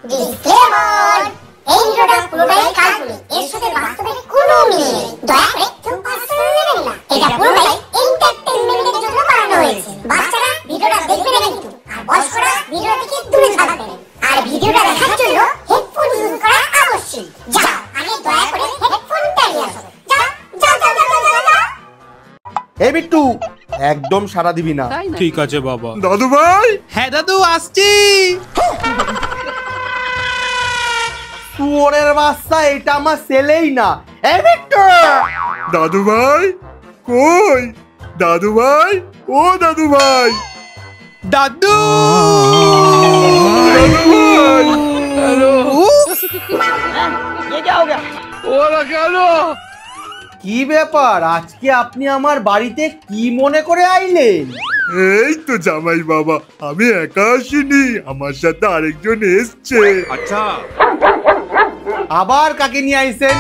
Disclaimer, এই ভিডিওটা পুরোটাই কাল্পনিক, এর সাথে বাস্তবের কোনো মিল নেই। দয়া করে কেউ পার্সোনাল নেবেন না। এটা পুরোটাই এন্টারটেইনমেন্টের জন্য বানানো হয়েছে। বাচ্চারা ভিডিওটা দেখবে না কিন্তু, আর বয়স্করা ভিডিওটা থেকে দূরে থাকবেন। আর ভিডিওটা দেখার জন্য হেডফোন ইউজ করা আবশ্যক। যাও, আগে দয়া করে হেডফোনটা নিয়ে আসো। যাও যাও যাও যাও যাও যাও। এই বিট্টু, একদম সাড়া দিবি না। ঠিক আছে বাবা। দাদু ভাই। হ্যাঁ দাদু, আসছি। শুয়োরের বাচ্চা, এটা আমার ছেলেই না। এই বিট্টু, দাদু ভাই কই? দাদু ভাই, ও দাদু ভাই। দাদু দাদু ভাই। ওরা কেন? কি ব্যাপার, আজকে আপনি আমার বাড়িতে কি মনে করে আইলেন? এই তো জামাই বাবা, আমি একা আসিনি, আমার সাথে আরেকজন এসছে। আচ্ছা, আবার কাকে নিয়ে আইছেন?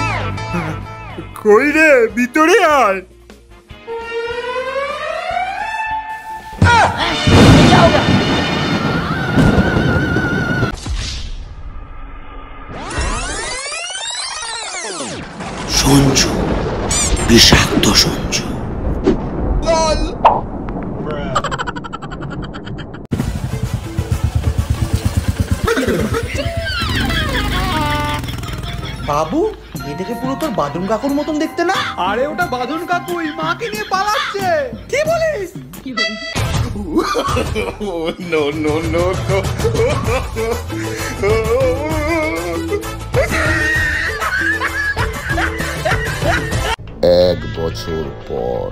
কই রে, ভিতরে আয়। সঞ্জু, বিষাক্ত সঞ্জু। বাবু, এটাকে পুরো তোর বাদুন কাকুর মতন দেখতে না? আরে ওটা বাঁধন কাকুই, মাকে নিয়ে পালাচ্ছে। কি বলিস? No no no no. এক বছর পর।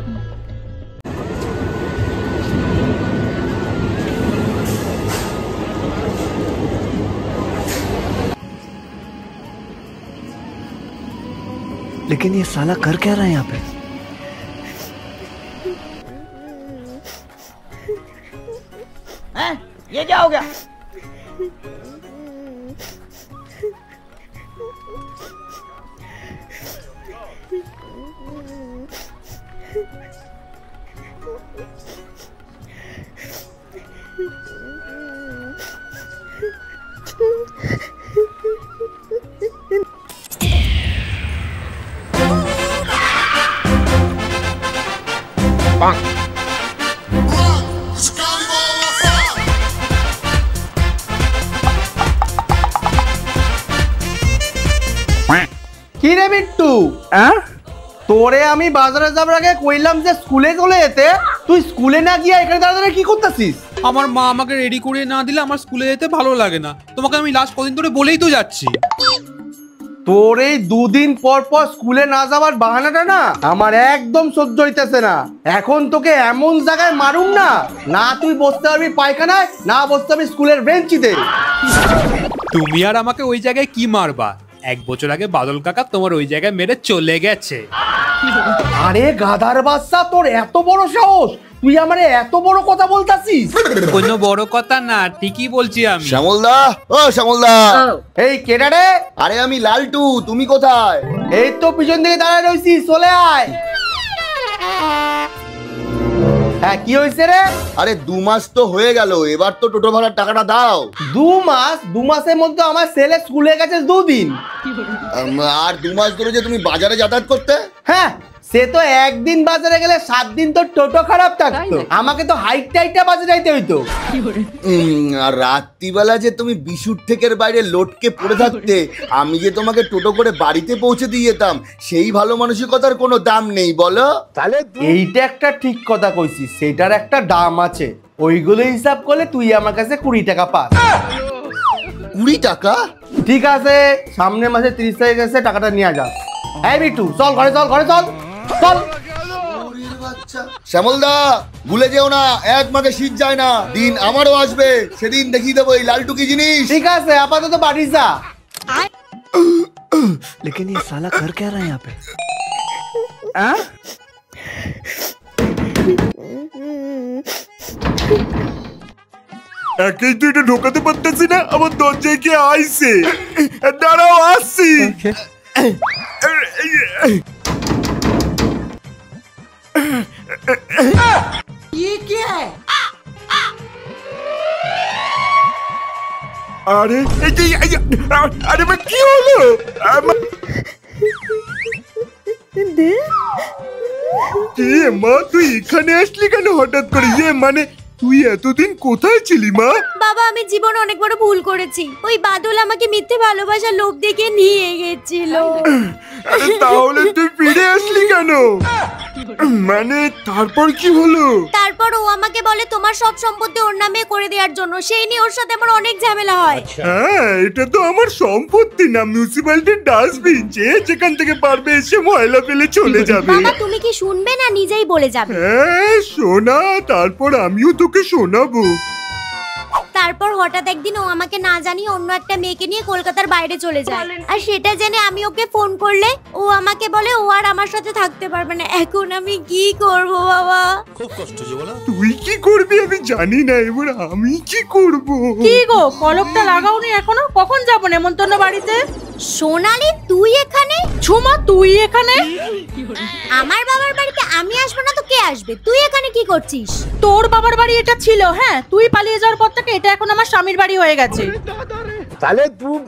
लेकिन ये साला कर क्या रहा है यहाँ पे? ये क्या हो गया? কি রে বিট্টু, তোরে আমি বাজারে যাবার আগে কইলাম যে স্কুলে চলে যেতে, তুই স্কুলে না গিয়ে এখানে দাঁড়াতে কি করতেছিস? আমার মা আমাকে রেডি করে না দিলে আমার স্কুলে যেতে ভালো লাগে না। তোমাকে আমি লাস্ট কদিন ধরে বলেই তো যাচ্ছি। তোর এই দুদিন পর পর স্কুলে না যাওয়ার বাহানাটা না আমার একদম সহ্য হইতেছে না। এখন তোকে এমন জায়গায় মারুম না, না তুই বসতে পারবি পায়খানায়, না বসতে পারবি স্কুলের বেঞ্চিতে। তুমি আর আমাকে ওই জায়গায় কি মারবা? 1 বছর আগে বাদল কাকা তোমার ওই জায়গায় মেরে চলে গেছে। আরে গাধার বাচ্চা, তোর এত বড় সাহস, তুই আমারে এত বড় কথা বলতাছিস? কোনো বড় কথা না, ঠিকই বলছি আমি। শ্যামলদা, ও শ্যামলদা। এই কেডা রে? আরে আমি লালটু, তুমি কোথায়? এই তো পিছন দিকে দাঁড়ায় রইছি, চলে আয়। হ্যাঁ, কি হয়েছে রে? আরে 2 মাস তো হয়ে গেল, এবার তো টোটো ভাড়ার টাকাটা দাও। 2 মাস? 2 মাসের মধ্যে আমার ছেলে স্কুলে গেছে 2 দিন। আর 2 মাস ধরে যে তুমি বাজারে যাতায়াত করতে? হ্যাঁ, সে তো একদিন বাজারে গেলে 7 দিন তো টোটো খারাপ থাকতো, আমাকে তো হাইট টাইটটা বাজারে যাইতে হইতো। আর রাত্রিবেলা যে তুমি বিশুর থেকের বাইরে লটকে পড়ে থাকতে, আমি যে তোমাকে টোটো করে বাড়িতে পৌঁছে দিয়ে যেতাম, সেই ভালো মানসিকতার কোনো দাম নেই বলো? এইটা একটা ঠিক কথা কইছিস, সেটার একটা দাম আছে। ওইগুলো হিসাব করলে তুই আমার কাছে 20 টাকা পাস। 20 টাকা? ঠিক আছে, সামনের মাসে 30 তারিখ আছে, টাকাটা নিয়ে যা। এই বিট্টু, চল ঘরে, চল ঘরে, চল চল। শ্যামলদা, ভুলে যেও না, 1 মাঘে শীত যায় না, দিন আমারও আসবে, সেদিন দেখিয়ে দেবো এই লালটু কি জিনিস। ঠিক আছে, আপাতত বাড়ি যা। लेकिन ये साला कर क्या रहा है यहाँ पे? একেই তো এটা ঢোকাতে পারতেছি না, আমার দরজায় কে আইছে। দাঁড়াও, আসছি। ये क्या है? আরে আরে মা কি হলো? কি মা তুই এখানে আসলি কেন হঠাৎ করে? মানে তুই এতদিন কোথায় ছিলি মা? বাবা আমি জীবনে অনেক বড় ভুল করেছি। ওই বাদল আমাকে মিথ্যে ভালোবাসার লোভ দেখে নিয়ে গেছিল। আরে তাহলে তুই ফিরে আসলি কেন? মানে তারপর কি হলো? তারপর ও আমাকে বলে তোমার সব সম্পত্তি ওর নামে করে দেওয়ার জন্য। সেই নিয়ে ওর সাথে আমার অনেক ঝামেলা হয়। হ্যাঁ এটা তো আমার সম্পত্তি না, মিউনিসিপ্যালিটির ডাস্টবিন। যে যেখান থেকে পারবে এসে ময়লা ফেলে চলে যাবে। বাবা তুমি কি শুনবে না নিজেই বলে যাবে? হ্যাঁ শোনা, তারপর আমিও তোকে শোনাবো। তারপর হঠাৎ একদিন ও আমাকে না জানিয়ে অন্য একটা মেয়েকে নিয়ে কলকাতার বাইরে চলে যায়। আর সেটা জেনে আমি ওকে ফোন করলে ও আমাকে বলে ও আর আমার সাথে থাকতে পারবে না। এখন আমি কি করব বাবা? তুই কি করবি আমি জানি না, এবার আমি কি করব? কি গো কলকটা লাগাওনি এখনো? কখন যাবো নেমন্তন্ন বাড়িতে? সোনালি তুই এখানে? ঝুমা তুই এখানে? আমার বাবার বাড়িতে আমি আসবো না তো কে আসবে? তুই এখানে কি করছিস? তোর বাবার বাড়ি এটা ছিল, হ্যাঁ তুই পালিয়ে যাওয়ার পর থেকে এটা এখন আমার স্বামীর বাড়ি হয়ে গেছে। তাহলে তুই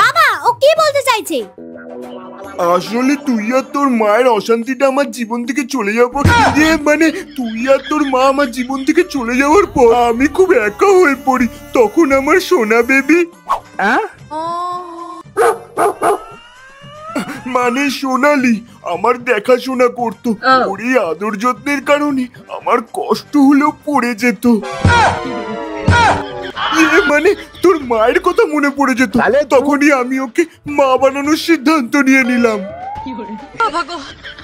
বাবা ও কি বলতে চাইছে? আসলে তুই আর তোর মায়ের অশান্তিটা আমার জীবন থেকে চলে যাওয়ার মানে তুই আর তোর মা আমার জীবন থেকে চলে যাওয়ার পর আমি খুব একা হয়ে পড়ি। তখন আমার সোনা বেবি মানে সোনালি আমার দেখাশোনা করতো। ওর এই আদর যত্নের কারণে আমার কষ্ট হলেও পড়ে যেত। মানে তোর মায়ের কথা মনে পড়ে যেত, তখনই আমি ওকে মা বানানোর সিদ্ধান্ত নিয়ে নিলাম।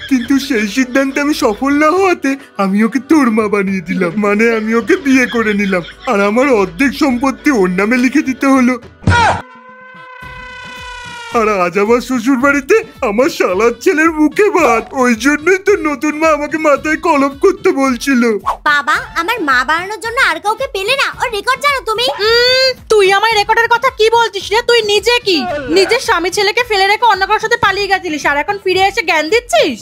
কিন্তু সেই সিদ্ধান্তে আমি সফল না হওয়াতে আমি ওকে তোর মা বানিয়ে দিলাম। মানে আমি ওকে বিয়ে করে নিলাম আর আমার অর্ধেক সম্পত্তি ওর নামে লিখে দিতে হলো। আর আজ আমার শ্বশুর বাড়িতে আমার শালার ছেলের মুখে ভাত। ওই জন্যই তো নতুন মা আমাকে মাথায় কলম করতে বলছিল। বাবা আমার মা বানানোর জন্য আর কাউকে পেলে না? ওর রেকর্ড জানো তুমি? তুই আমার রেকর্ডের কথা কি বলছিস রে? তুই নিজে কি নিজের স্বামী ছেলেকে ফেলে রেখে অন্য কারোর সাথে পালিয়ে গেছিলিস আর এখন ফিরে এসে জ্ঞান দিচ্ছিস?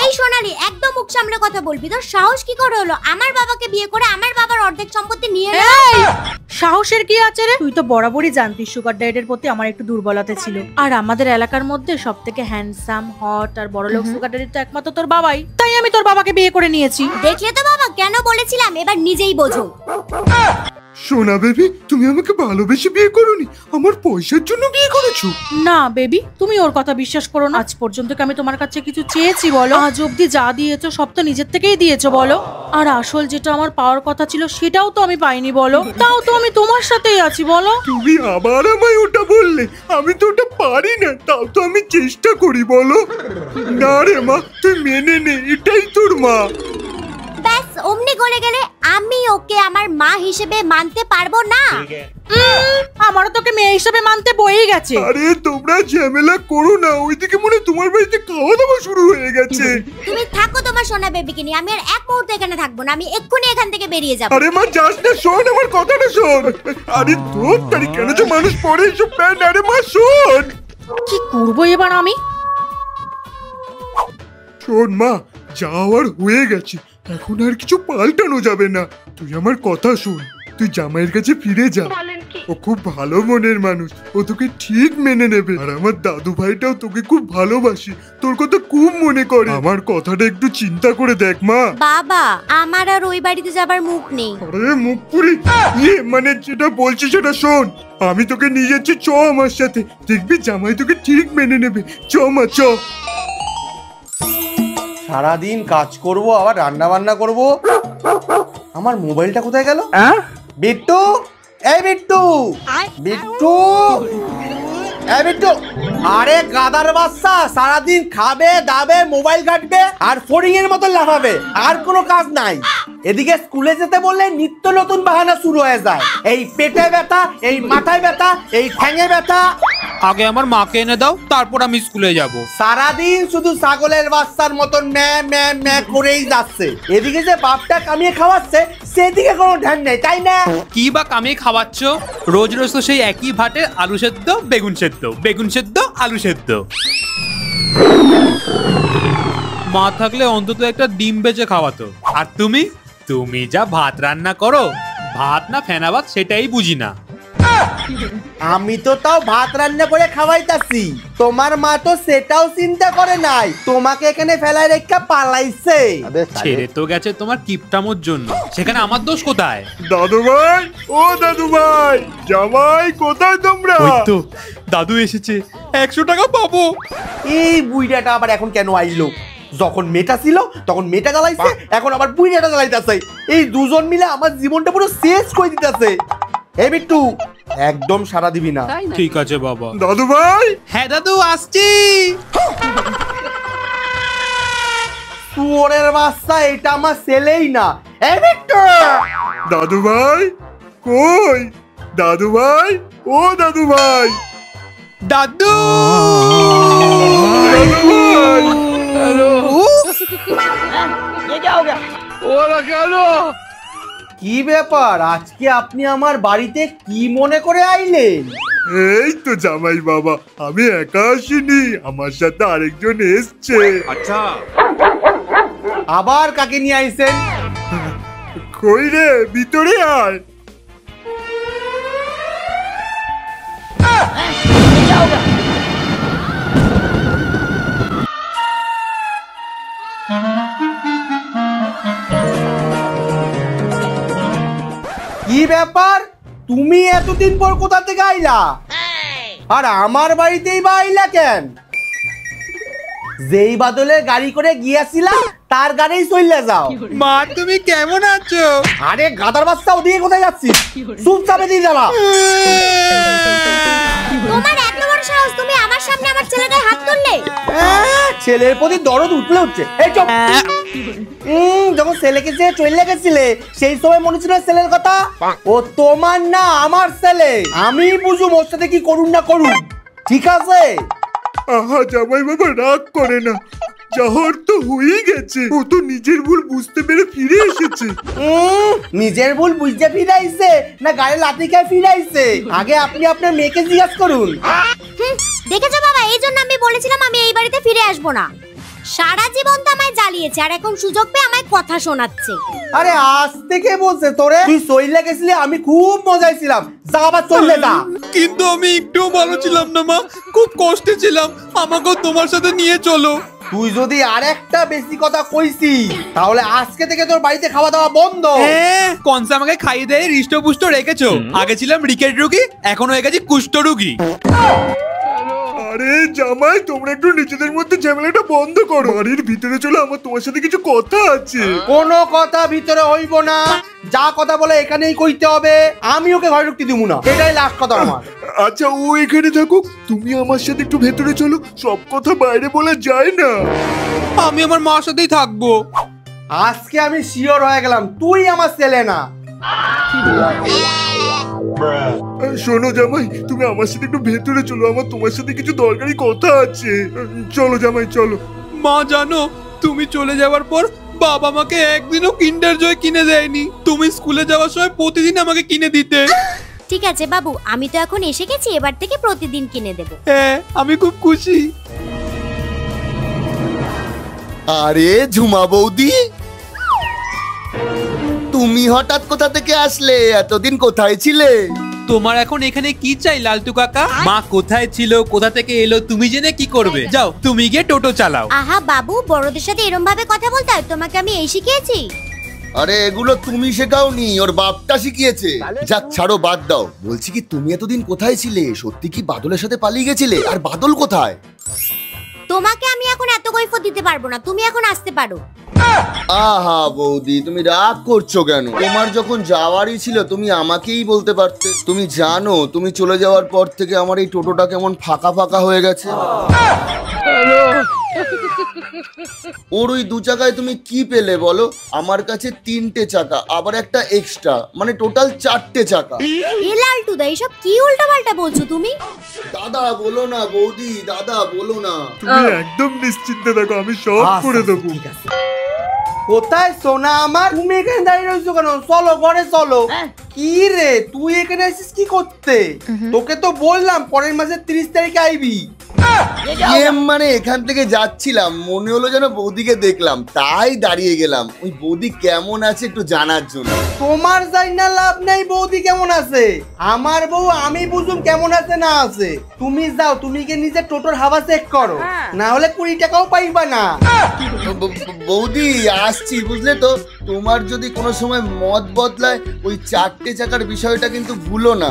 এই সোনালি একদম মুখ সামলে কথা বলবি। তোর সাহস কি করে হলো আমার বাবাকে বিয়ে করে আমার বাবার অর্ধেক সম্পত্তি নিয়ে নে? সাহসের কি আছে রে? তুই তো বরাবরই জানতিস সুগার ডায়েটের প্রতি আমার একটু দুর্বলতা ছিল। আর আমাদের এলাকার মধ্যে সবথেকে হ্যান্ডসাম হট আর বড়লোক সুগার ড্যাডি তো একমাত্র তোর বাবাই। তাই আমি তোর বাবাকে বিয়ে করে নিয়েছি। দেখলে তো বাবা কেন বলেছিলাম, এবার নিজেই বোঝো। সোনা বেবি তুমি আমাকে ভালোবেসে বিয়ে করোনি, আমার পয়সার জন্য বিয়ে করেছো। না বেবি তুমি ওর কথা বিশ্বাস করো না। আজ পর্যন্ত কি আমি তোমার কাছে কিছু চেয়েছি বলো? আজ অব্দি যা দিয়েছো সব তো নিজের থেকেই দিয়েছো বলো। আর আসল যেটা আমার পাওয়ার কথা ছিল সেটাও তো আমি পাইনি বলো। তাও তো আমি তোমার সাথেই আছি বলো। তুমি আবার আমায় ওটা বললে, আমি তো ওটা পারি না, তাও তো আমি চেষ্টা করি বলো। না রে মা তুই মেনে নে, এটাই তোর মা। ব্যাস অমনি গলে গেলে আমি ওকে আমার মা হিসেবে মানতে পারবো না। আমারও তোকে মেয়ে হিসেবে মানতে বই গেছে। আরে তোমরা ঝামেলা করো না, ওইদিকে মনে তোমার বাড়িতে খাওয়া দাওয়া শুরু হয়ে গেছে। তুমি থাকো তোমার সোনা বেবিকে নিয়ে, আমি আর এক মুহূর্ত এখানে থাকবো না। আমি এক্ষুনি এখান থেকে বেরিয়ে যাবো। আরে মা যাস না, শোন আমার কথাটা শোন। আরে তোর তারি কেন যে মানুষ পড়ে এসব প্যান্ট? আরে মা শোন। কি করবো এবার আমি? শোন মা যাওয়ার হয়ে গেছে, এখন আর কিছু পাল্টানো যাবে না। তুই আমার কথা শোন, তুই জামাইয়ের কাছে ফিরে যা। ও খুব ভালো মনের মানুষ, ও তোকে ঠিক মেনে নেবে। আর আমার দাদু ভাইটাও তোকে খুব ভালোবাসি, তোর কথা খুব মনে করে। আমার কথাটা একটু চিন্তা করে দেখ মা। বাবা আমার আর ওই বাড়িতে যাবার মুখ নেই। আরে মুখ পুরি মানে যেটা বলছি সেটা শোন। আমি তোকে নিয়ে যাচ্ছি, চ আমার সাথে, দেখবি জামাই তোকে ঠিক মেনে নেবে। চ মা চ। সারাদিন কাজ করব আবার রান্না বান্না করব। আমার মোবাইলটা কোথায় গেল? বিট্টু, এই বিট্টু, বিট্টু, এই বিট্টু। আরে গাদার বাচ্চা, সারাদিন খাবে দাবে মোবাইল ঘাটবে আর ফড়িং এর মতো লাফাবে, আর কোনো কাজ নাই। এদিকে স্কুলে যেতে বললে নিত্য নতুন বাহানা শুরু হয়ে যায়। এই পেটে ব্যথা, এই মাথায় ব্যথা, এই ঠ্যাঙে ব্যথা। আগে আমার মাকে এনে দাও, তারপর আমি স্কুলে যাব। সারাদিন শুধু ছাগলের বাচ্চার মতন ম্যা ম্যা ম্যা করেই যাচ্ছে। এদিকে যে বাপটা কামিয়ে খাওয়াচ্ছে সেদিকে কোনো ধ্যান নেই, তাই না? কি বা কামিয়ে খাওয়াচ্ছ? রোজ রোজ তো সেই একই ভাটে আলু সেদ্ধ বেগুন সেদ্ধ, বেগুন সেদ্ধ আলু সেদ্ধ। মা থাকলে অন্তত একটা ডিম বেচে খাওয়াতো। আর তুমি তুমি যা ভাত রান্না করো, ভাত না ফেনা ভাত সেটাই বুঝি না। আমি তো তাও ভাত রান্না করে খাওয়াইতাছি, তোমার মা তো সেটাও চিন্তা করে নাই, তোমাকে এখানে ফেলাই রেখা পালাইছে। ছেড়ে তো গেছে তোমার কিপটামোর জন্য, সেখানে আমার দোষ কোথায়? দাদু ভাই, ও দাদু ভাই, জামাই কোথায় তোমরা? ওই তো দাদু এসেছে, 100 টাকা পাবো। এই বুইড়াটা আবার এখন কেন আইলো? যখন মেয়েটা ছিল তখন মেয়েটা জ্বালাইছে, এখন আবার বুইড়াটা জ্বালাইতেছে। এই দুজন মিলে আমার জীবনটা পুরো শেষ করে দিতেছে। এই বিট্টু, একদম সারা দিবি না। ঠিক আছে বাবা। দাদু ভাই, হ্যাঁ দাদু, আসছি। শুয়োরের বাচ্চা, এটা আমার ছেলেই না। এই বিট্টু, দাদু ভাই কই? দাদু ভাই, ও দাদু ভাই, দাদু দাদু ভাই। কি ব্যাপার, আজকে আপনি আমার বাড়িতে কি মনে করে আইলেন? এই তো জামাই বাবা, আমি একা আসিনি, আমার সাথে আরেকজন এসছে। আচ্ছা, আবার কাকে নিয়ে আইছেন? কই রে, ভিতরে আয়। কি ব্যাপার, তুমি এতদিন পর কোথা থেকে আইলা? আর আমার বাড়িতেই বা আইলা কেন? যেই বাদলের গাড়ি করে গিয়েছিলাম তার গাড়িই চলে যাও। মা তুমি কেমন আছো? আরে গাদার বাচ্চা, ওদিকে কোথায় যাচ্ছিস? চুপচাপে দিয়ে জ্বালা। তোমার এত বড় সাহস, তুমি আমার সামনে আমার ছেলের গায়ে হাত তুললে? ছেলের প্রতি দরদ উঠলে উঠছে। এই চুপ। যখন ছেলেকে যে চলে গেছিলে সেই সময় মনে ছিল ছেলের কথা? ও তোমার না, আমার ছেলে। আমি বুঝুম ওর সাথে কি করুন না করুন, ঠিক আছে? আহা জামাই বাবা, রাগ করে না, যাহর তো হয়ে গেছে। ও তো নিজের ভুল বুঝতে পেরে ফিরে এসেছে। নিজের ভুল বুঝতে ফিরাইছে না গাড়ি লাথি খেয়ে ফিরাইছে? আগে আপনি আপনার মেয়েকে জিজ্ঞাসা করুন। দেখেছো বাবা, এই জন্য আমি বলেছিলাম আমি এই বাড়িতে ফিরে আসবো না। সারা জীবন তো আমায় জ্বালিয়েছে, আর এখন সুযোগ পেয়ে আমায় কথা শোনাচ্ছে। আরে আজ থেকে বলছে তোরে, তুই চইলে গেছিলি, আমি খুব মজায় ছিলাম, যা আবার চললে যা। কিন্তু আমি একটুও ভালো ছিলাম না মা, খুব কষ্টে ছিলাম, আমাকেও তোমার সাথে নিয়ে চলো। তুই যদি আরেকটা বেশি কথা কইছি তাহলে আজকে থেকে তোর বাড়িতে খাওয়া দাওয়া বন্ধ। কনসা আমাকে খাইয়ে দেয় হৃষ্টপুষ্ট রেখেছো। আগে ছিলাম রিকেট রুগী, এখন হয়ে গেছি কুষ্ঠ রুগী। আরে জামাই, তোমরা একটু নিজেদের মধ্যে ঝামেলাটা বন্ধ করো, বাড়ির ভিতরে চলো, আমার তোমার সাথে কিছু কথা আছে। কোনো কথা ভিতরে হইব না, যা কথা বলে এখানেই কইতে হবে। আমি ওকে ঘরে ঢুকতে দিব না, এটাই লাস্ট কথা আমার। আচ্ছা, ও এখানে থাকুক, তুমি আমার সাথে একটু ভেতরে চলো, সব কথা বাইরে বলা যায় না। আমি আমার মার সাথেই থাকবো। আজকে আমি শিওর হয়ে গেলাম তুই আমার ছেলে না। শোনো জামাই, তুমি আমার সাথে একটু ভেতরে চলো, আমার তোমার সাথে কিছু দরকারি কথা আছে। চলো জামাই, চলো। মা জানো, তুমি চলে যাওয়ার পর বাবা আমাকে একদিনও কিন্ডার জয় কিনে দেয়নি। তুমি স্কুলে যাওয়ার সময় প্রতিদিন আমাকে কিনে দিতে। ঠিক আছে বাবু, আমি তো এখন এসে গেছি, এবার থেকে প্রতিদিন কিনে দেবো। হ্যাঁ, আমি খুব খুশি। আরে ঝুমা বৌদি, তুমি হঠাৎ কোথা থেকে আসলে? এতদিন কোথায় ছিলে? তোমার এখন এখানে কি চাই লালটু কাকা? মা কোথায় ছিল, কোথা থেকে এলো, তুমি জেনে কি করবে? যাও তুমি গিয়ে টোটো চালাও। আহা বাবু, বড়দের সাথে এরম ভাবে কথা বলতে হয়? তোমাকে আমি এই শিখিয়েছি? আরে এগুলো তুমি শেখাওনি, ওর বাপটা শিখিয়েছে। যাক ছাড়ো, বাদ দাও। বলছি কি, তুমি এতদিন কোথায় ছিলে? সত্যি কি বাদলের সাথে পালিয়ে গেছিলে? আর বাদল কোথায়? তোমাকে আমি এখন এত কৈফিয়ত দিতে পারবো না, তুমি এখন আসতে পারো। আহা বৌদি, তুমি রাগ করছো কেন? তোমার যখন যাওয়ারই ছিল তুমি আমাকেই বলতে পারতে। তুমি জানো, তুমি চলে যাওয়ার পর থেকে আমার এই টোটোটা কেমন ফাঁকা ফাঁকা হয়ে গেছে। ওর ওই 2 চাকায় তুমি কি পেলে বলো? আমার কাছে 3টে চাকা, আবার একটা এক্সট্রা, মানে টোটাল 4টে চাকা। এ লালটুদা, এসব কি উল্টাপাল্টা বলছো তুমি? দাদা বলো না বৌদি, দাদা বলো না। তুমি একদম নিশ্চিন্তে থাকো, আমি সব করে দেবো। ঠিক আছে। কোথায় সোনা আমার? তুমি এখানে দাঁড়িয়ে রয়েছো কেন? চলো ঘরে চলো। কি রে, তুই এখানে আসিস কি করতে? তোকে তো বললাম পরের মাসের 30 তারিখে আইবি। মানে এখান থেকে যাচ্ছিলাম, মনে হলো যেন বৌদিকে দেখলাম, তাই দাঁড়িয়ে গেলাম ওই বৌদি কেমন আছে একটু জানার জন্য। তোমার যাই না লাভ নাই বৌদি কেমন আছে, আমার বউ আমি বুঝুম কেমন আছে না আছে। তুমি যাও, তুমি গিয়ে নিজের টোটোর হাওয়া চেক করো, না হলে 20 টাকাও পাইবা না। বৌদি আসছি বুঝলে তো, তোমার যদি কোনো সময় মত বদলায় ওই 4টে চাকার বিষয়টা কিন্তু ভুলো না।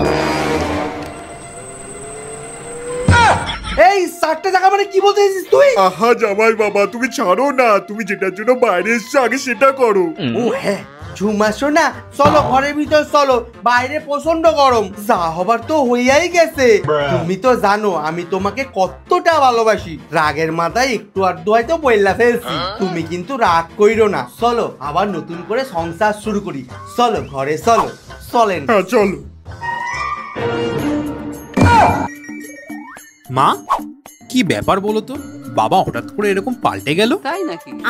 এই 4টে টাকা মানে কি বলতে চাইছিস তুই? আহা জামাই বাবা, তুমি ছাড়ো না, তুমি যেটার জন্য বাইরে এসছো আগে সেটা করো। ও হ্যাঁ ঝুমা শোনা, চলো ঘরের ভিতর চলো, বাইরে প্রচন্ড গরম, যা হবার তো হইয়াই গেছে। তুমি তো জানো আমি তোমাকে কতটা ভালোবাসি, রাগের মাথায় একটু আধটু হয়তো বইলা ফেলছি, তুমি কিন্তু রাগ কইরো না। চলো আবার নতুন করে সংসার শুরু করি, চলো ঘরে চলো। চলেন। হ্যাঁ চলো। মা কি ব্যাপার বলো তো, বাবা হঠাৎ করে এরকম পাল্টে গেল?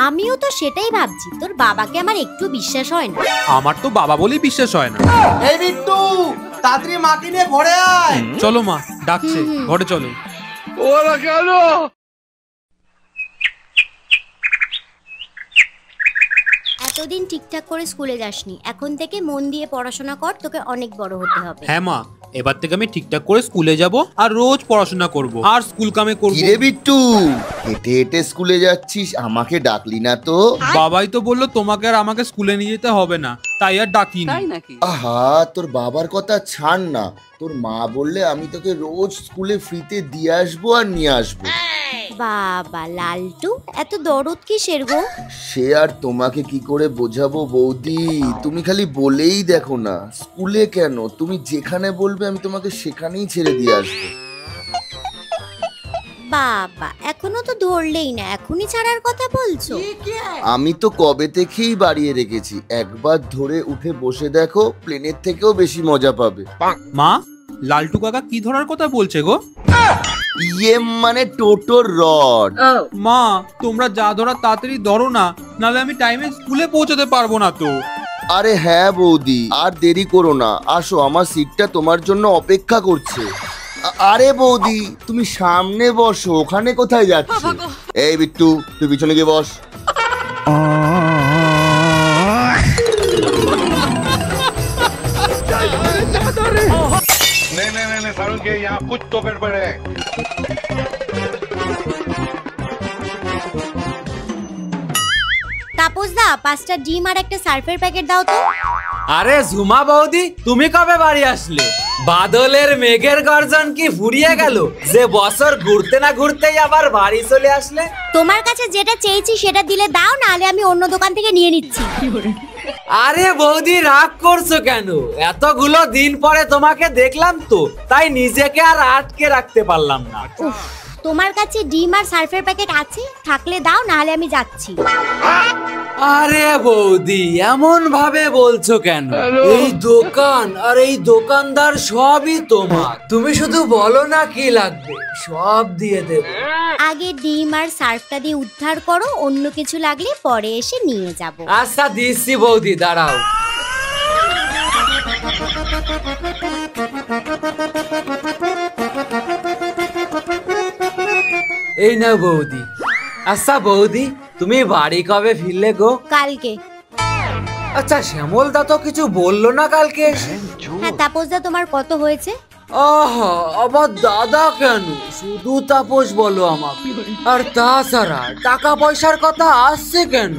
আমিও তো সেটাই ভাবছি, তোর বাবাকে আমার একটু বিশ্বাস হয় না। আমার তো বাবা বলেই বিশ্বাস হয় না। এই বিট্টু, তাড়াতাড়ি মাকে নিয়ে ঘরে আয়। চলো মা ডাকছে, ঘরে চলো। এতদিন ঠিকঠাক করে স্কুলে যাসনি, এখন থেকে মন দিয়ে পড়াশোনা কর, তোকে অনেক বড় হতে হবে। হ্যাঁ মা, এবার থেকে আমি ঠিকঠাক করে স্কুলে যাব আর রোজ পড়াশোনা করব আর স্কুল কামে করব। কিরে বিট্টু, হেঁটে হেঁটে স্কুলে যাচ্ছিস, আমাকে ডাকলি না তো? বাবাই তো বললো তোমাকে আর আমাকে স্কুলে নিয়ে যেতে হবে না, তাই আর ডাকিনি। আহা তোর বাবার কথা ছাড় না, তোর মা বললে আমি তোকে রোজ স্কুলে ফ্রিতে দিয়ে আসবো আর নিয়ে আসবো। বাবা লালটু, এত দরদ কিসের গো? সে আর তোমাকে কি করে বোঝাবো বৌদি, তুমি খালি বলেই দেখো না। স্কুলে কেন, তুমি যেখানে বলবে আমি তোমাকে সেখানেই ছেড়ে দিয়ে আসবো। বাবা এখনো তো ধরলেই না, এখনই ছাড়ার কথা বলছো? আমি তো কবে থেকেই বাড়িয়ে রেখেছি, একবার ধরে উঠে বসে দেখো, প্লেনের থেকেও বেশি মজা পাবে। মা, লালটু কাকা কি ধরার কথা বলছে গো? মানে টোটোর রড। মা তোমরা যা ধরা তাড়াতাড়ি ধরো না, নাহলে আমি টাইমে স্কুলে পৌঁছাতে পারবো না তো। আরে হ্যাঁ বৌদি, আর দেরি করো না, আসো, আমার সিটটা তোমার জন্য অপেক্ষা করছে। আরে বৌদি তুমি সামনে বসো, ওখানে কোথায় যাচ্ছে? এই বিট্টু তুই পিছনে গিয়ে বস। नहीं सारुण के यहाँ कुछ तो गड़बड़ है। তাপসদা 5টা ডিম আর একটা সার্ফের প্যাকেট দাও তো। আরে ঝুমা বৌদি, তুমি কবে বাড়ি আসলে? বাদলের মেঘের গর্জন কি ফুরিয়ে গেল যে বছর ঘুরতে না ঘুরতেই আবার বাড়ি চলে আসলে? তোমার কাছে যেটা চেয়েছি সেটা দিলে দাও, নাহলে আমি অন্য দোকান থেকে নিয়ে নিচ্ছি। আরে বৌদি রাগ করছো কেন? এতগুলো দিন পরে তোমাকে দেখলাম তো, তাই নিজেকে আর আটকে রাখতে পারলাম না। তোমার কাছে ডিম আর সার্ফের প্যাকেট আছে? থাকলে দাও, নাহলে আমি যাচ্ছি। আরে বৌদি এমন ভাবে বলছো কেন? এই দোকান আর এই দোকানদার সবই তোমার, তুমি শুধু বলো না কি লাগবে, সব দিয়ে দেবো। আগে ডিম আর সার্ফটা দিয়ে উদ্ধার করো, অন্য কিছু লাগলে পরে এসে নিয়ে যাব। আচ্ছা দিচ্ছি বৌদি, দাঁড়াও। এই না বৌদি। আচ্ছা বৌদি, তুমি বাড়ি কবে ফিরলে গো? কালকে। আচ্ছা শ্যামল দা তো কিছু বললো না কালকে? হ্যাঁ তাপসদা, তোমার কত হয়েছে? আহা, আবার দাদা কেন? শুধু তাপস বলো আমাকে। আর তাছাড়া টাকা পয়সার কথা আসছে কেন?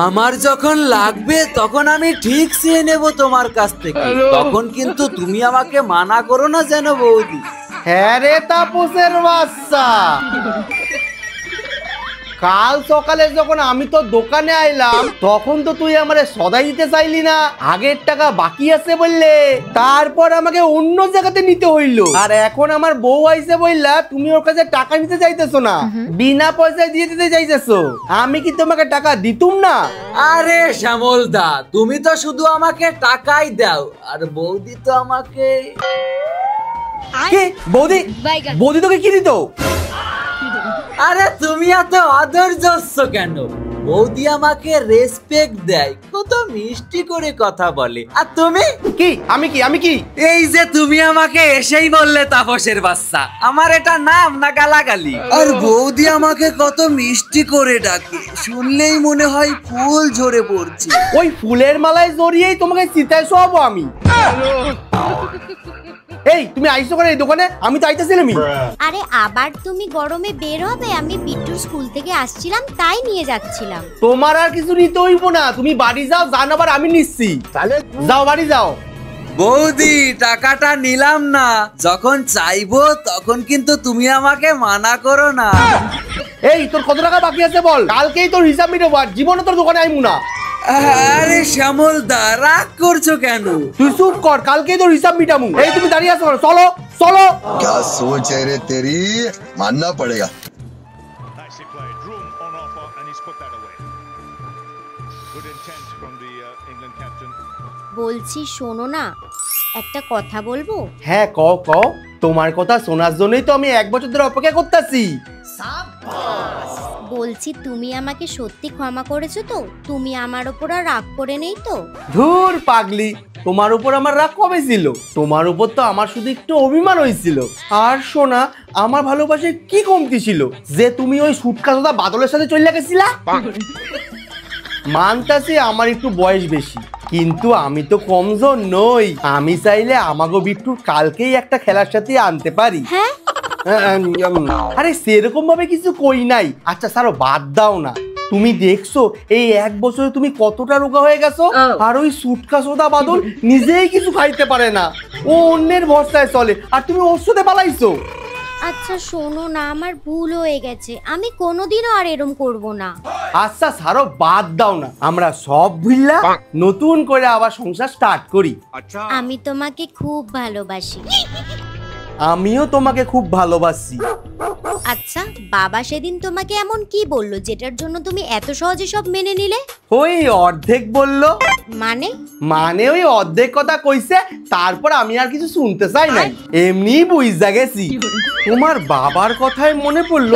আমার যখন লাগবে তখন আমি ঠিক চেয়ে নেব তোমার কাছ থেকে, তখন কিন্তু তুমি আমাকে মানা করো না যেন বৌদি। হ্যাঁ রে তাপসের বাচ্চা, কাল সকালে যখন আমি তো দোকানে আইলাম তখন তো তুই আমারে সদাই দিতে চাইলি না, আগের টাকা বাকি আছে বললে, তারপর আমাকে অন্য জায়গাতে নিতে হইলো। আর এখন আমার বউ আইছে বললা তুমি ওর কাছে টাকা নিতে চাইতেছো না, বিনা পয়সায় দিয়ে দিতে চাইতেছো, আমি কি তোমাকে টাকা দিতুম না? আরে শ্যামল দা, তুমি তো শুধু আমাকে টাকাই দাও, আর বৌদি তো আমাকে। বৌদি বৌদি তোকে কি দিত? আরে তুমি এত আদর যাচ্ছ কেন? বৌদি আমাকে রেসপেক্ট দেয়, কত মিষ্টি করে কথা বলে। আর তুমি? কি আমি কি এই যে তুমি আমাকে এসেই বললে তাপসের বাচ্চা, আমার এটা নাম না গালাগালি? আর বৌদি আমাকে কত মিষ্টি করে ডাকে, শুনলেই মনে হয় ফুল ঝরে পড়ছে। ওই ফুলের মালায় জড়িয়েই তোমাকে চিতায় শোয়াবো আমি। এই তুমি আইসো করে এই দোকানে? আমি তো আইতেছিলাম। আরে আবার তুমি গরমে বের হবে? আমি বিট্টুর স্কুল থেকে আসছিলাম তাই নিয়ে যাচ্ছিলাম। তোমার আর কিছু নিতে হইব না, তুমি বাড়ি যাও, জান আবার আমি নিচ্ছি। যাও বাড়ি যাও। বৌদি টাকাটা নিলাম না, যখন চাইবো তখন কিন্তু তুমি আমাকে মানা করো না। এই তোর কত টাকা বাকি আছে বল, কালকেই তোর হিসাব মিটাবো, আর জীবনে তোর দোকানে আইমু না। আরে শ্যামল দা রাগ করছো কেন? তুই চুপ কর, কালকেই তোর হিসাব মিটামু। এই তুমি দাঁড়িয়ে আছো, চলো চলো। क्या सोच है रे तेरी, मानना पड़ेगा। Nicely played. Room on offer, and he's put that away. Good intent from the England captain. বলছি শোনো না, একটা কথা বলবো? হ্যাঁ কও কও, তোমার কথা শোনার জন্যই তো আমি 1 বছর ধরে অপেক্ষা করতেছি। বলছি তুমি আমাকে সত্যি ক্ষমা করেছো তো? তুমি আমার উপর আর রাগ করে নেই তো? ধুর পাগলি, তোমার উপর আমার রাগ কবে ছিল? তোমার উপর তো আমার শুধু একটু অভিমান হয়েছিল। আর শোনা, আমার ভালোবাসায় কি কমতি ছিল যে তুমি ওই সুটকাসোদা বাদলের সাথে চলে গেছিলা? মানতাছি আমার একটু বয়স বেশি, কিন্তু আমি তো কমজোর নই। আমি চাইলে আমাগো বিট্টু কালকেই একটা খেলার সাথে আনতে পারি। হ্যাঁ? আরে সেরকম ভাবে কিছু কই নাই। আচ্ছা ছাড়ো, বাদ দাও না। তুমি দেখছো এই 1 বছরে তুমি কতটা রোগা হয়ে গেছো। আর ওই সুটকাসোদা বাদল নিজেই কিছু খাইতে পারে না, ও অন্যের ভরসায় চলে, আর তুমি ওর সাথে পালাইছো। আচ্ছা শোনো না, আমার ভুল হয়ে গেছে, আমি কোনোদিনও আর এরম করব না। আচ্ছা ছাড়ো, বাদ দাও না। আমরা সব ভুললা নতুন করে আবার সংসার স্টার্ট করি। আমি তোমাকে খুব ভালোবাসি। আমিও তোমাকে খুব ভালোবাসি। আচ্ছা বাবা সেদিন তোমাকে এমন কি বললো যেটার জন্য তুমি এত সহজে সব মেনে নিলে? ওই অর্ধেক বললো। মানে ওই অর্ধেক কথা কইছে, তারপর আমি আর কিছু শুনতে চাই নাই, এমনি বুঝা গেছি। তোমার বাবার কথাই মনে পড়লো।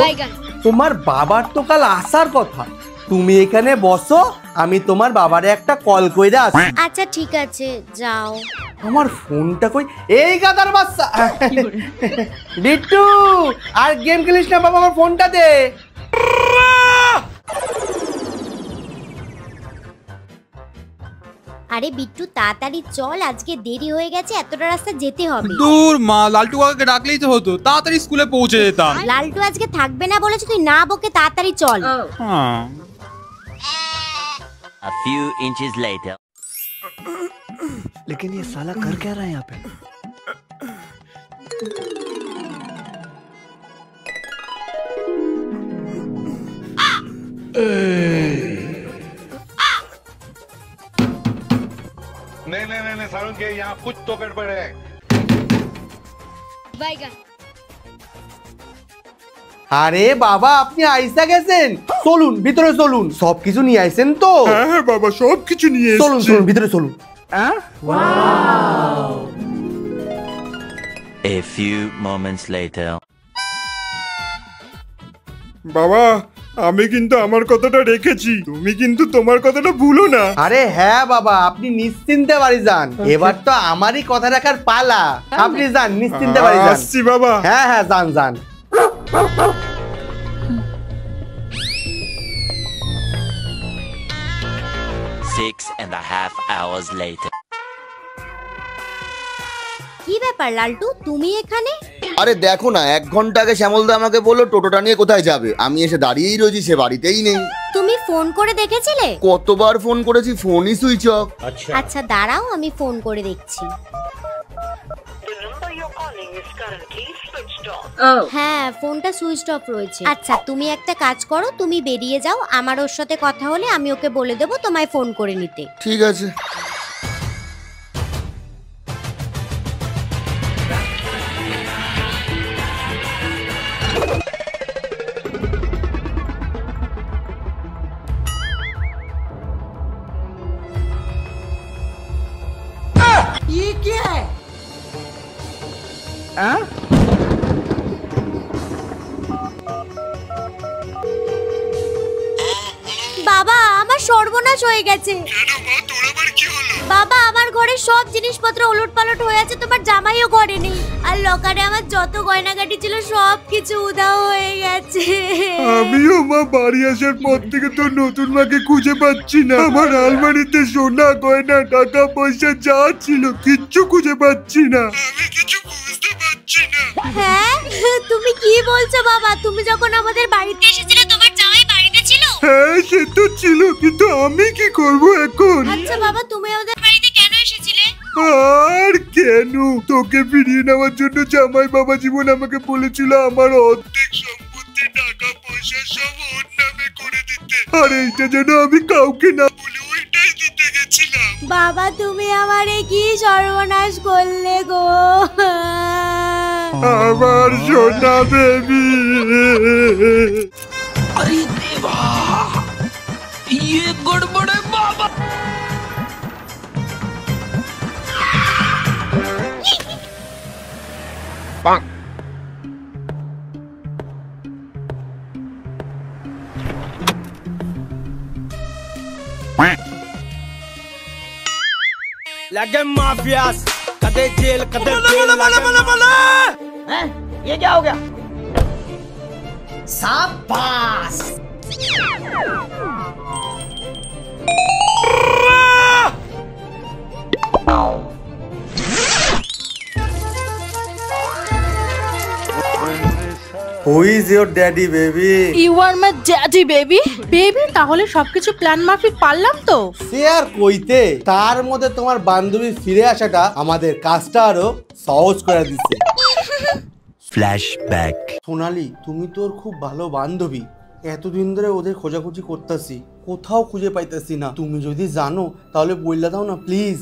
তোমার বাবার তো কাল আসার কথা। তুমি এখানে বসো, আমি তোমার বাবারে একটা কল কইরা আসি। আচ্ছা ঠিক আছে, যাও। আমার ফোনটা কই? এই গাদার বাচ্চা বিট্টু, আর গেম খেলিস না বাবা, আমার ফোনটা দে। আরে বিট্টু তাড়াতাড়ি চল, আজকে দেরি হয়ে গেছে, এতটা রাস্তা যেতে হবে। দূর মা, লালটু কাকাকে ডাকলেই তো হতো, তাড়াতাড়ি স্কুলে পৌঁছে যেতাম। লালটু আজকে থাকবে না বলেছে, তুই না বকে তাড়াতাড়ি চল। হ্যাঁ। A few inches later. लेकिन ये साला कर क्या रहा है यहाँ पे? नहीं सारुण के यहाँ कुछ तो गड़बड़ है। আরে বাবা, আপনি আইসা গেছেন, চলুন ভিতরে চলুন। সবকিছু নিয়ে আইছেন তো? হ্যাঁ বাবা, সবকিছু নিয়ে চলুন চলুন ভিতরে চলুন। A few moments later. বাবা, আমি কিন্তু আমার কথাটা রেখেছি, তুমি কিন্তু তোমার কথাটা ভুলো না। আরে হ্যাঁ বাবা, আপনি নিশ্চিন্তে বাড়ি যান, এবার তো আমারই কথা রাখার পালা। আপনি যান, নিশ্চিন্তে বাড়ি যান। আসছি বাবা। হ্যাঁ হ্যাঁ, যান যান। 6.5 hours later. কি ব্যাপার লালটু, তুমি এখানে? আরে দেখো না, 1 ঘন্টা আগে শ্যামলদা আমাকে বললো টোটোটা নিয়ে কোথায় যাবে। আমি এসে দাঁড়িয়েই রয়েছি, সে বাড়িতেই নেই। তুমি ফোন করে দেখেছিলে? কতবার ফোন করেছি, ফোনই সুইচ অফ। আচ্ছা দাঁড়াও, আমি ফোন করে দেখছি। হ্যাঁ, ফোনটা সুইচ অফ রয়েছে। আচ্ছা তুমি একটা কাজ করো, তুমি বেরিয়ে যাও, আমার ওর সাথে কথা হলে আমি ওকে বলে দেবো তোমায় ফোন করে নিতে। ঠিক আছে। ये क्या है? বাবা সর্বনাশ হয়ে গেছে। বাবা আমার ঘরে সব জিনিসপত্র ওলটপালট হয়ে আছে, তোমার জামাইও ঘরে নেই, আর লকারে আমার যত গয়নাগাটি ছিল সব কিছু উধাও হয়ে গেছে। আমিও মা বাড়ি আসার পর থেকে তো নতুন মাকে খুঁজে পাচ্ছি না। আমার আলমারিতে সোনা গয়না টাকা পয়সা যা ছিল কিচ্ছু খুঁজে পাচ্ছি না। আমি কিছু বুঝতে পারছি না। হ্যাঁ তুমি কি বলছো বাবা? তুমি যখন আমাদের বাড়িতে এসেছিলে তোমার জামাই বাড়িতে ছিল? হ্যাঁ সে তো ছিল, কিন্তু আমি কি করব এখন? আচ্ছা বাবা তুমি আমাদের বাড়িতে কেন এসেছিলে? আর কেন, তোকে ফিরিয়ে নেওয়ার জন্য জামাই বাবা জীবন আমাকে বলেছিল আমার অর্ধেক সম্পত্তি টাকা পয়সা সব ওর নামে করে দিতে, আর এইটা যেন আমি কাউকে না বলে ওইটাই দিতে গেছিলাম। বাবা তুমি আমারে কি সর্বনাশ করলে গো? আমার সোনা বেবি। अरे देवा, ये गड़बड़ है बाबा। लगे माफियास, कदे जेल कदे जेल। हैं? ये क्या हो गया? शाबाश। Who is your daddy baby? You are my daddy baby. Baby তাহলে সবকিছু প্ল্যান মাফিক পারলাম তো? সে আর কইতে, তার মধ্যে তোমার বান্ধবী ফিরে আসাটা আমাদের কাজটা আরো সহজ করে দিচ্ছে। ফ্ল্যাশব্যাক। সোনালি তুমি তোর খুব ভালো বান্ধবী, এতদিন ধরে ওদের খোঁজাখুঁজি করতেছি, কোথাও খুঁজে পাইতেছি না। তুমি যদি জানো তাহলে বললা দাও না প্লিজ।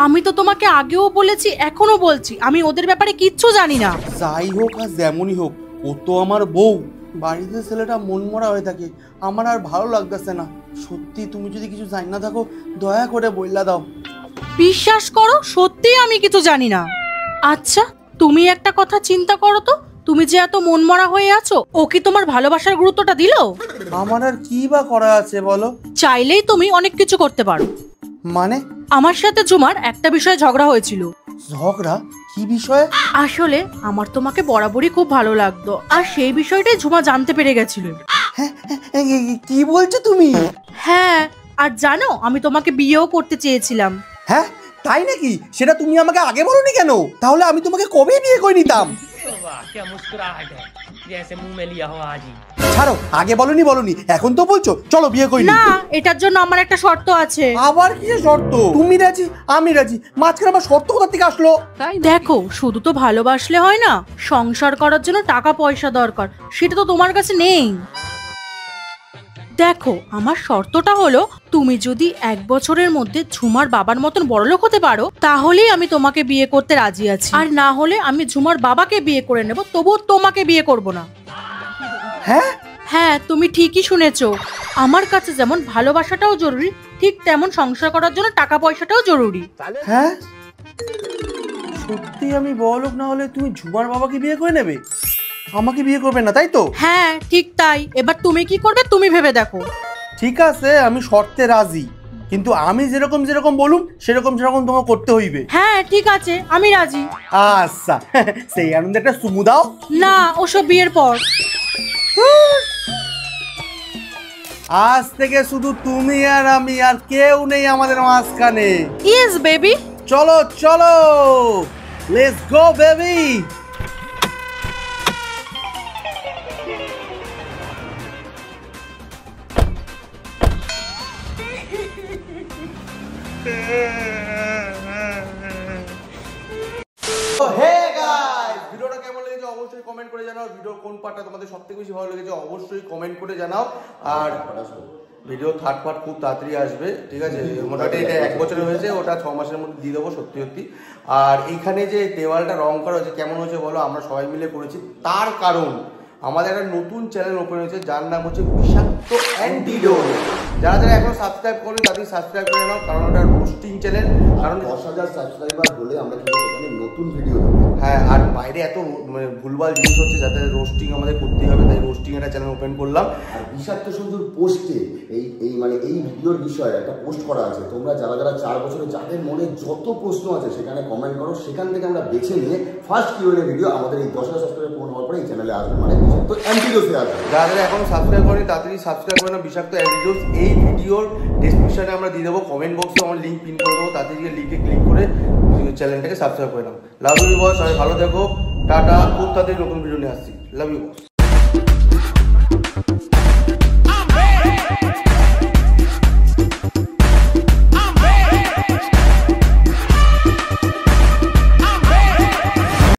আমি তো তোমাকে আগেও বলেছি এখনো বলছি, আমি ওদের ব্যাপারে কিচ্ছু জানি না। যাই হোক আর যেমনই হোক, ও তো আমার বউ। বাড়িতে ছেলেটা মনমরা হয়ে থাকে, আমার আর ভালো লাগতেছে না। সত্যি তুমি যদি কিছু জানি না থাকো দয়া করে বললা দাও। বিশ্বাস করো সত্যি আমি কিছু জানি না। আচ্ছা তুমি একটা কথা চিন্তা করো তো, তুমি যে এত মনমরা হয়ে আছো, ও কি তোমার ভালোবাসার গুরুত্বটা দিল? আমার আর কি বা করা আছে বলো? চাইলেই তুমি অনেক কিছু করতে পারো। মানে? আমার সাথে ঝুমার একটা বিষয়ে ঝগড়া হয়েছিল। ঝগড়া? কি বিষয়ে? আসলে আমার তোমাকে বরাবরই খুব ভালো লাগতো, আর সেই বিষয়টাই ঝুমা জানতে পেরে গেছিল। কি বলছো তুমি? হ্যাঁ, আর জানো আমি তোমাকে বিয়েও করতে চেয়েছিলাম। হ্যাঁ তাই নাকি? সেটা তুমি আমাকে আগে বলোনি কেন? তাহলে আমি তোমাকে কবে বিয়ে করে নিতাম। ছাড়ো, আগে বলনি এখন তো বলছো চলো বিয়ে করি। না, এটার জন্য আমার একটা শর্ত আছে। আবার কি শর্ত? তুমি রাজি আমি রাজি, মাঝখানে আবার শর্ত কোথা থেকে আসলো? দেখো শুধু তো ভালোবাসলে হয় না, সংসার করার জন্য টাকা পয়সা দরকার, সেটা তো তোমার কাছে নেই। দেখো আমার শর্তটা হলো, তুমি যদি 1 বছরের মধ্যে ঝুমার বাবার মতন বড়লোক হতে পারো তাহলেই আমি তোমাকে বিয়ে করতে রাজি আছি, আর না হলে আমি ঝুমার বাবাকে বিয়ে করে নেব, তবুও তোমাকে বিয়ে করব না। হ্যাঁ হ্যাঁ তুমি ঠিকই শুনেছো, আমার কাছে যেমন ভালোবাসাটাও জরুরি, ঠিক তেমন সংসার করার জন্য টাকা পয়সাটাও জরুরি। হ্যাঁ সত্যি আমি বড়লোক না হলে তুমি ঝুমার বাবাকে বিয়ে করে নেবে, আমাকে বিয়ে করবে না তাই তো? হ্যাঁ ঠিক তাই। এবার তুমি কি করবে তুমি ভেবে দেখো। ঠিক আছে আমি শর্তে রাজি, কিন্তু আমি যেরকম বলুম সেরকম তোমাকে করতে হইবে। হ্যাঁ ঠিক আছে আমি রাজি। আচ্ছা সেই আনন্দে একটা চুমু দাও। না ওসব বিয়ের পর। আজ থেকে শুধু তুমি আর আমি, আর কেউ নেই আমাদের মাঝখানে। Yes baby. চলো চলো লেটস গো বেবি। ভিডিওটা কেমন লেগেছে অবশ্যই কমেন্ট করে জানাও। ভিডিওর কোন পার্টটা তোমাদের সবথেকে বেশি ভালো লেগেছে অবশ্যই কমেন্ট করে জানাও। আর ভিডিও থার্ড পার্ট খুব তাড়াতাড়ি আসবে, ঠিক আছে? মোটামুটি এটা 1 বছরের হয়েছে, ওটা 6 মাসের মধ্যে দিয়ে দেবো সত্যি। আর এইখানে যে দেওয়ালটা রং করা হয়েছে কেমন হয়েছে বলো? আমরা সবাই মিলে করেছি, তার কারণ আমাদের একটা নতুন চ্যানেল ওপেন হয়েছে যার নাম হচ্ছে বিষাক্ত অ্যান্টিডোট। যারা যারা এখনো সাবস্ক্রাইব করেন তাদের সাবস্ক্রাইব করে নাও, কারণ ওটা রোস্টিং চ্যানেল, কারণ 10,000 সাবস্ক্রাইবার হলে আমরা কিন্তু এখানে নতুন ভিডিও দেবো। হ্যাঁ, আর বাইরে এত মানে ভুলভাল জিনিস হচ্ছে, যাতে রোস্টিং আমাদের করতেই হবে, তাই রোস্টিং একটা চ্যানেল ওপেন করলাম। আর বিষাক্ত সুন্দর পোস্টে মানে এই ভিডিওর বিষয়ে একটা পোস্ট করা আছে। তোমরা যারা যারা 4 বছরে যাদের মনে যত প্রশ্ন আছে সেখানে কমেন্ট করো, সেখান থেকে আমরা বেছে নিয়ে ফার্স্ট কিউএনএ ভিডিও আমাদের এই 10,000 সাবস্ক্রাইবার পূর্ণ হওয়ার পরে এই চ্যানেলে আসবে, মানে বিষাক্ত অ্যান্টিডোসে আসবে। যারা যারা এখনো সাবস্ক্রাইব করেনি তাড়াতাড়ি সাবস্ক্রাইব করে না বিষাক্ত অ্যান্টিডোস। এই ভিডিওর ডেসক্রিপশনে আমরা দিয়ে দেবো, কমেন্ট বক্সে আমার লিঙ্ক পিন করে দেবো, তাড়াতাড়ি লিঙ্কে ক্লিক করে চ্যানেলটাকে সাবস্ক্রাইব করে নাও। লাভ ইউ বস, সবাই ভালো থেকো, টাটা। খুব তাড়াতাড়ি নতুন ভিডিও নিয়ে আসছি। Love you boss.